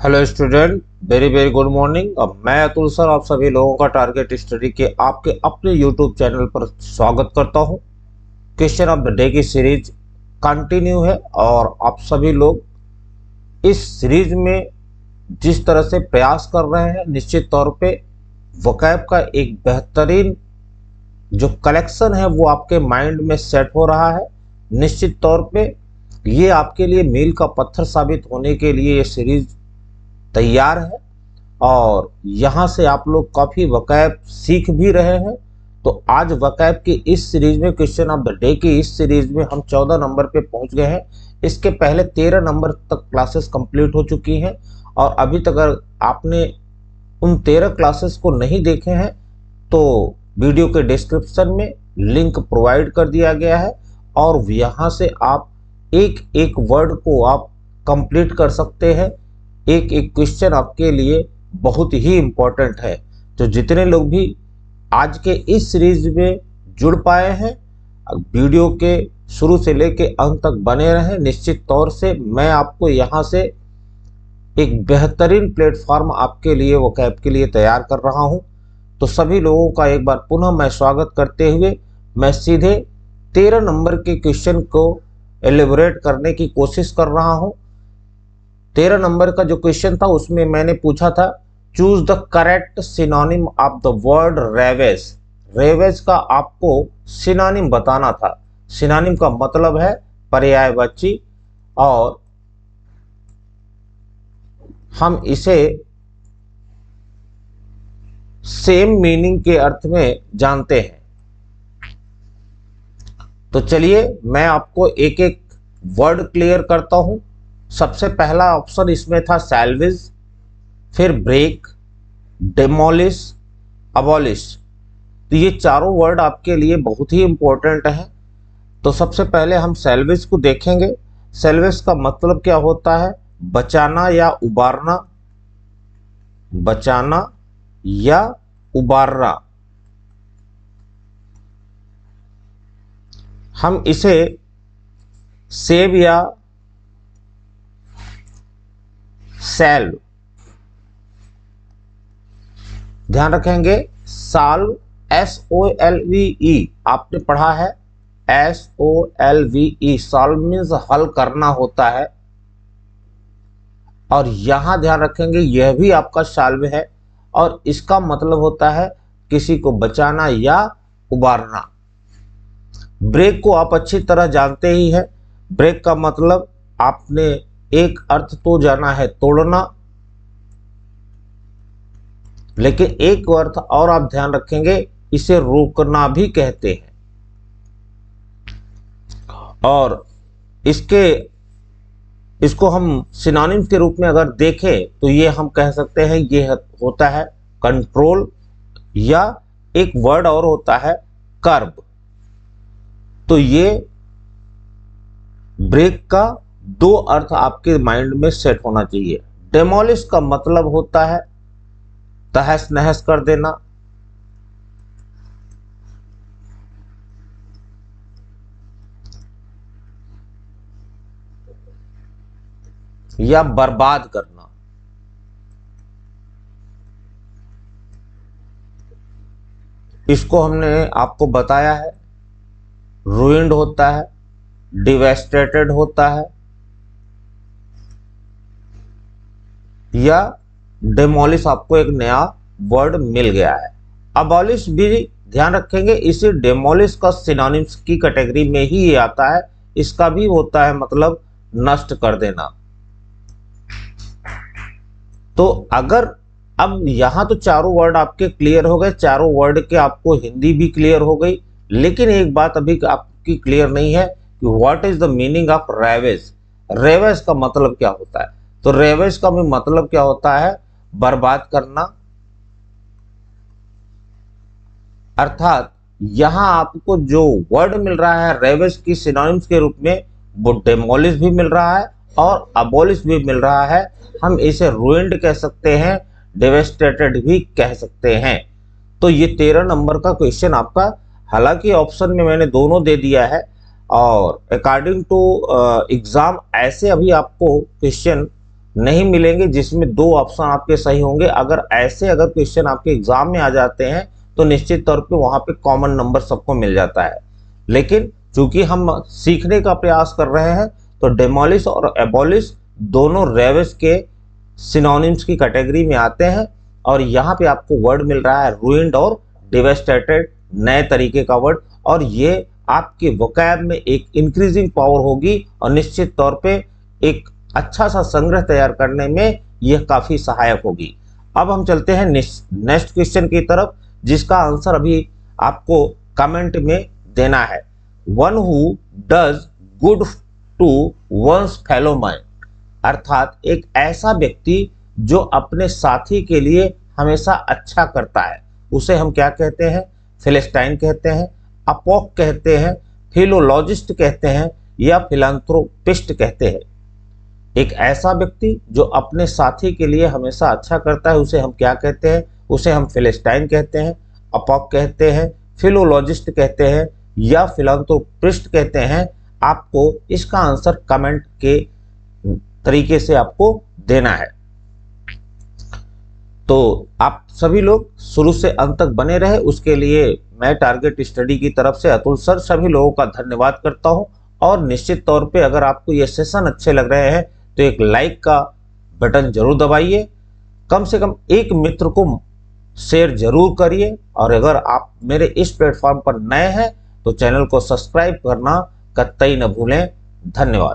Hello student, very very good morning. अब मैं Atul sir आप सभी लोगों का टारगेट स्टडी के आपके अपने यूट्यूब चैनल पर स्वागत करता हूं। क्वेश्चन ऑफ द डे की सीरीज कंटिन्यू है और आप सभी लोग इस सीरीज में जिस तरह से प्रयास कर रहे हैं, निश्चित तौर पे वोकैब का एक बेहतरीन जो कलेक्शन है वो आपके माइंड में सेट हो रहा है। निश्चित तौर पे ये आपके लिए मील का पत्थर साबित होने के लिए ये सीरीज तैयार है और यहाँ से आप लोग काफ़ी वोकैब सीख भी रहे हैं। तो आज वोकैब की इस सीरीज में, क्वेश्चन ऑफ द डे की इस सीरीज में हम 14 नंबर पे पहुंच गए हैं। इसके पहले 13 नंबर तक क्लासेस कंप्लीट हो चुकी हैं और अभी तक अगर आपने उन 13 क्लासेस को नहीं देखे हैं तो वीडियो के डिस्क्रिप्शन में लिंक प्रोवाइड कर दिया गया है और यहाँ से आप एक एक वर्ड को आप कंप्लीट कर सकते हैं। एक एक क्वेश्चन आपके लिए बहुत ही इम्पोर्टेंट है। तो जितने लोग भी आज के इस सीरीज में जुड़ पाए हैं, वीडियो के शुरू से लेके अंत तक बने रहें। निश्चित तौर से मैं आपको यहाँ से एक बेहतरीन प्लेटफॉर्म आपके लिए वोकैब के लिए तैयार कर रहा हूँ। तो सभी लोगों का एक बार पुनः मैं स्वागत करते हुए मैं सीधे 13 नंबर के क्वेश्चन को एलिबोरेट करने की कोशिश कर रहा हूँ। 13 नंबर का जो क्वेश्चन था उसमें मैंने पूछा था, choose the correct synonym of the word ravage. Ravage का आपको सिनोनिम बताना था। सिनोनिम का मतलब है पर्यायवाची और हम इसे सेम मीनिंग के अर्थ में जानते हैं। तो चलिए मैं आपको एक एक वर्ड क्लियर करता हूं। सबसे पहला ऑप्शन इसमें था सैल्वेज, फिर ब्रेक, डेमोलिश, अबॉलिश। तो ये चारों वर्ड आपके लिए बहुत ही इंपॉर्टेंट हैं। तो सबसे पहले हम सैल्वेज को देखेंगे। सैल्वेज का मतलब क्या होता है? बचाना या उबारना, बचाना या उबारना। हम इसे सेव या सैल्व, ध्यान रखेंगे। साल्व SOLVE आपने पढ़ा है, SOLVE सॉल्व मीन्स हल करना होता है। और यहां ध्यान रखेंगे यह भी आपका सॉल्व है और इसका मतलब होता है किसी को बचाना या उबारना। ब्रेक को आप अच्छी तरह जानते ही हैं। ब्रेक का मतलब आपने एक अर्थ तो जाना है तोड़ना, लेकिन एक अर्थ और आप ध्यान रखेंगे, इसे रोकना भी कहते हैं। और इसको हम सिनोनिम्स के रूप में अगर देखें तो ये हम कह सकते हैं ये होता है कंट्रोल, या एक वर्ड और होता है कर्ब। तो ये ब्रेक का दो अर्थ आपके माइंड में सेट होना चाहिए। डेमोलिश का मतलब होता है तहस नहस कर देना, या बर्बाद करना। इसको हमने आपको बताया है, रूइंड होता है, डिवेस्टेटेड होता है, या डेमोलिश आपको एक नया वर्ड मिल गया है। अबॉलिश भी ध्यान रखेंगे, इसी डेमोलिश का सिनोनिम्स की कैटेगरी में ही ये आता है। इसका भी होता है मतलब नष्ट कर देना। तो अगर अब यहां तो चारों वर्ड आपके क्लियर हो गए, चारों वर्ड के आपको हिंदी भी क्लियर हो गई, लेकिन एक बात अभी आपकी क्लियर नहीं है कि what is the meaning of ravage. Ravage का मतलब क्या होता है? तो रेवेज का भी मतलब क्या होता है? बर्बाद करना। अर्थात यहां आपको जो वर्ड मिल रहा है रेवेज की सिनोनिम्स के रूप में, वो डेमोलिश भी मिल रहा है और अबॉलिश भी मिल रहा है। हम इसे रूइंड कह सकते हैं, डेवेस्टेटेड भी कह सकते हैं। तो ये 13 नंबर का क्वेश्चन आपका, हालांकि ऑप्शन में मैंने दोनों दे दिया है और अकॉर्डिंग टू एग्जाम ऐसे अभी आपको क्वेश्चन नहीं मिलेंगे जिसमें 2 ऑप्शन आपके सही होंगे। अगर क्वेश्चन आपके एग्जाम में आ जाते हैं तो निश्चित तौर पे वहां पे कॉमन नंबर सबको मिल जाता है। लेकिन चूंकि हम सीखने का प्रयास कर रहे हैं तो डेमोलिश और एबॉलिश दोनों रेविश के सिनोनिम्स की कैटेगरी में आते हैं, और यहाँ पे आपको वर्ड मिल रहा है रूइंड और डिवेस्टेटेड, नए तरीके का वर्ड, और ये आपके वोकैब में एक इंक्रीजिंग पावर होगी और निश्चित तौर पे एक अच्छा सा संग्रह तैयार करने में यह काफी सहायक होगी। अब हम चलते हैं नेक्स्ट क्वेश्चन की तरफ, जिसका आंसर अभी आपको कमेंट में देना है। One who does good to one's fellow man, अर्थात एक ऐसा व्यक्ति जो अपने साथी के लिए हमेशा अच्छा करता है, उसे हम क्या कहते हैं? फिलिस्टाइन कहते हैं, अपोक कहते हैं, फिलोलॉजिस्ट कहते हैं, या फिलांथ्रोपिस्ट कहते हैं। एक ऐसा व्यक्ति जो अपने साथी के लिए हमेशा अच्छा करता है उसे हम क्या कहते हैं? उसे हम फिलिस्टाइन कहते हैं, अपोक कहते हैं, फिलोलॉजिस्ट कहते हैं, या फिलांथ्रोपिस्ट कहते हैं। आपको इसका आंसर कमेंट के तरीके से आपको देना है। तो आप सभी लोग शुरू से अंत तक बने रहे, उसके लिए मैं टारगेट स्टडी की तरफ से अतुल सर सभी लोगों का धन्यवाद करता हूं। और निश्चित तौर पे अगर आपको ये सेशन अच्छे लग रहे हैं तो एक लाइक का बटन जरूर दबाइए, कम से कम एक मित्र को शेयर जरूर करिए, और अगर आप मेरे इस प्लेटफॉर्म पर नए हैं तो चैनल को सब्सक्राइब करना कतई न भूलें। धन्यवाद।